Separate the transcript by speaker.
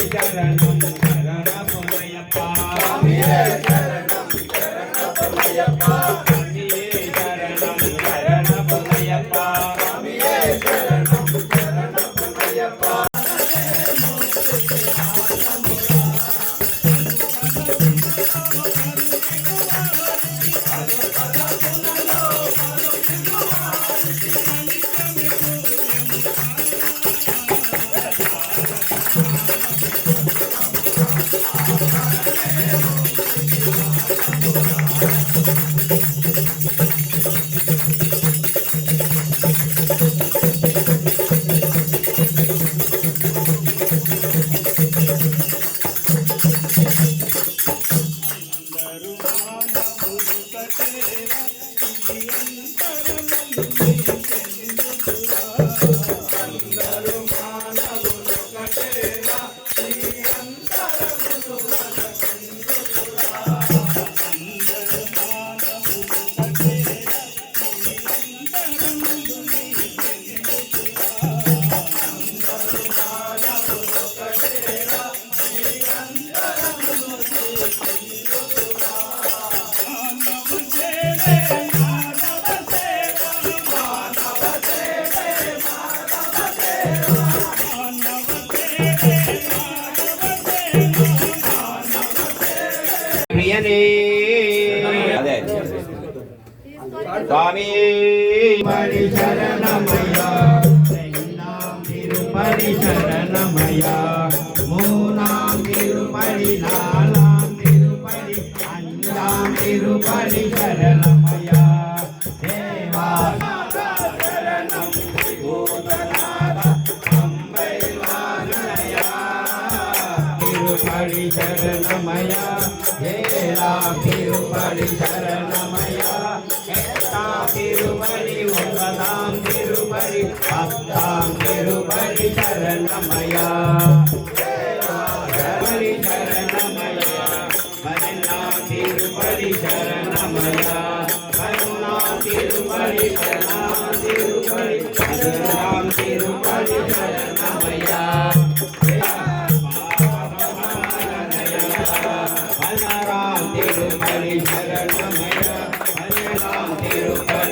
Speaker 1: శరణం శరణమయ్యప్ప స్వామియే శరణం శరణమయ్యప్ప స్వామియే శరణం శరణమయ్యప్ప స్వామియే శరణం శరణమయ్యప్ప స్వామి శరణమయ తిరుపతి శరణమయ మూనాం తిరుపతి నాలాం తిరుపతి అంజాం తిరుపతి శరణమయ దేవా శరణం భూతనాథ అంబైవానయ తిరుపతి శరణమయ దేవా తిరుపతి శరణమయ తిరుపతి ఒంబదాం తిరుపతి పద్దాం తిరుపతి శరణమయ శబరి శరణమయ పదినా తిరుపతి శరణమయ కరుణా తిరుపతి కరుణా తిరుపతి పదినాం తిరుపతి శరణమయ పదరాం తిరుపతి శరణమయ పదినాం తిరుపతి